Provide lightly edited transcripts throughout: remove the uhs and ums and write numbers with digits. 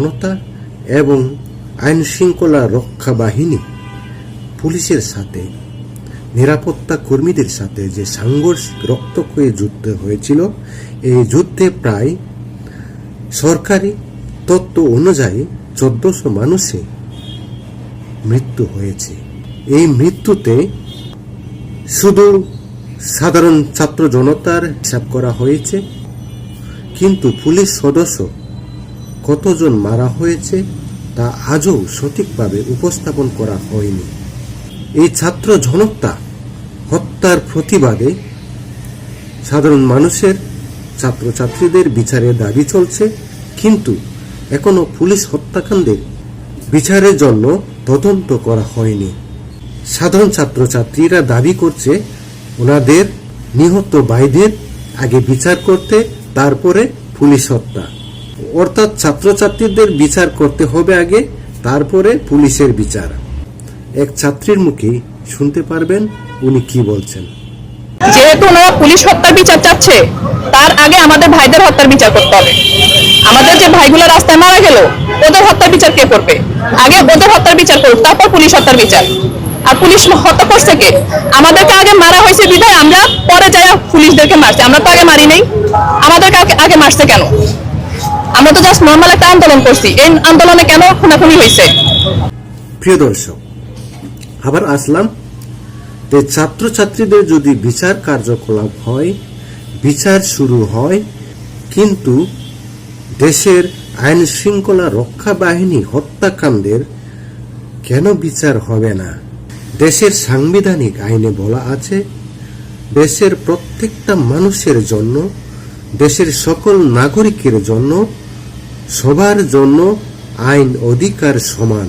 জনতা এবং আইন শৃঙ্খলা রক্ষা বাহিনী পুলিশের সাথে নিরাপত্তা কর্মীদের সাথে যে সাংঘর্ষিক রক্তক্ষয়ী যুদ্ধ হয়েছিল, এই যুদ্ধে প্রায় সরকারি তথ্য অনুযায়ী 1400 মানুষের মৃত্যু হয়েছে। এই মৃত্যুতে শুধু সাধারণ ছাত্র জনতার হিসাব করা হয়েছে, কিন্তু পুলিশ সদস্য কতজন মারা হয়েছে তা আজও সঠিকভাবে উপস্থাপন করা হয়নি। এই ছাত্র জনতা হত্যার প্রতিবাদে সাধারণ মানুষের, ছাত্রছাত্রীদের বিচারের দাবি চলছে, কিন্তু এখনো পুলিশ হত্যাকাণ্ডের বিচারের জন্য তদন্ত করা হয়নি। সাধারণ ছাত্রছাত্রীরা দাবি করছে ওনাদের নিহত ভাইদের আগে বিচার করতে, তারপরে পুলিশ হত্যা, অর্থাৎ ছাত্রছাত্রীদের বিচার করতে হবে আগে, তারপরে পুলিশের বিচার। এক ছাত্রীর মুখে শুনতে পারবেন উনি কি বলছেন। যেহেতু ওনারা পুলিশ হত্যার বিচার চাচ্ছে, তার আগে আমাদের ভাইদের হত্যার বিচার করতে হবে। আমাদের যে ভাইগুলো রাস্তায় মারা গেল, ওদের হত্যার বিচার কে করবে? আগে ওদের হত্যার বিচার করুক, তারপর পুলিশ হত্যার বিচার। আর পুলিশ হত্যা করছে কে? আমাদেরকে আগে মারা হয়েছে বিধায় আমরা পরে যাই পুলিশদেরকে মারছে। আমরা তো আগে মারি নাই, আমাদেরকে আগে মারছে কেন? আমরা তো জাস্ট নর্মাল একটা আন্দোলন করছি, এই আন্দোলনে কেন খুনাখুনি হয়েছে? প্রিয় দর্শক, আবার আসলাম যে ছাত্রছাত্রীদের যদি বিচার কার্যকলাপ হয়, বিচার শুরু হয়, কিন্তু দেশের আইন শৃঙ্খলা রক্ষা বাহিনী হত্যাকাণ্ডের কেন বিচার হবে না? দেশের সাংবিধানিক আইনে বলা আছে, দেশের প্রত্যেকটা মানুষের জন্য, দেশের সকল নাগরিকের জন্য, সবার জন্য আইন অধিকার সমান।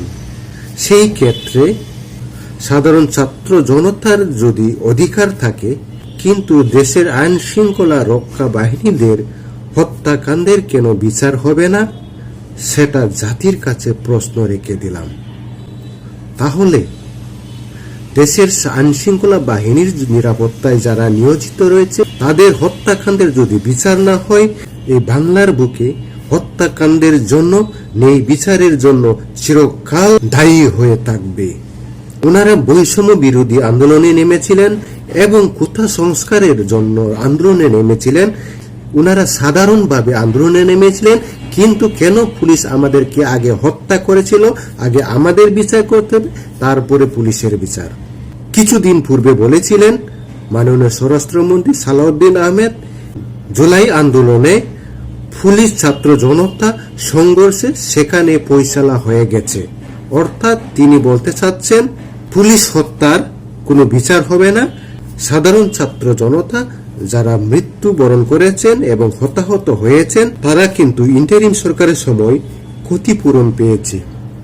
সেই ক্ষেত্রে সাধারণ ছাত্র জনতার যদি অধিকার থাকে, কিন্তু দেশের আইন শৃঙ্খলা রক্ষা বাহিনীদের হত্যাকাণ্ডের কেন বিচার হবে না, সেটা জাতির কাছে প্রশ্ন রেখে দিলাম। তাহলে দেশের আইন শৃঙ্খলা বাহিনীর নিরাপত্তায় যারা নিয়োজিত রয়েছে, তাদের হত্যাকাণ্ডের যদি বিচার না হয়, এই বাংলার বুকে হত্যাকাণ্ডের জন্য, ন্যায় বিচারের জন্য চিরকাল দায়ী হয়ে থাকবে। ওনারা বৈষম্য বিরোধী আন্দোলনে নেমেছিলেন এবং কোটা সংস্কারের জন্য আন্দোলনে নেমেছিলেন। ওনারা সাধারণভাবে আন্দোলনে নেমেছিলেন, কিন্তু কেন পুলিশ আমাদেরকে আগে হত্যা করেছিল? আগে আমাদের বিচার করতে হবে, তারপরে পুলিশের বিচার। কিছুদিন পূর্বে বলেছিলেন মাননীয় স্বরাষ্ট্রমন্ত্রী সালাউদ্দিন আহমেদ, জুলাই আন্দোলনে পুলিশ ছাত্র জনতা সংঘর্ষে সেখানে ফয়সালা হয়ে গেছে। অর্থাৎ তিনি বলতে চাচ্ছেন পুলিশ হত্যার কোনো বিচার হবে না। সাধারণ ছাত্র জনতা যারা মৃত্যুবরণ করেছেন এবং হতাহত হয়েছেন, তারা কিন্তু ইন্টারিম সরকারের সময় ক্ষতিপূরণ পেয়েছে,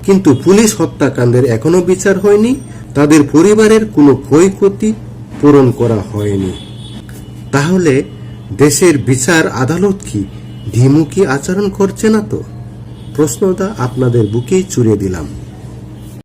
কিন্তু পুলিশ হত্যাকাণ্ডের এখনো বিচার হয়নি, তাদের পরিবারের কোনো ক্ষয়ক্ষতি পূরণ করা হয়নি। তাহলে দেশের বিচার আদালত কি দ্বিমুখী আচরণ করছে না? তো প্রশ্নটা আপনাদের বুকেই ছুড়ে দিলাম।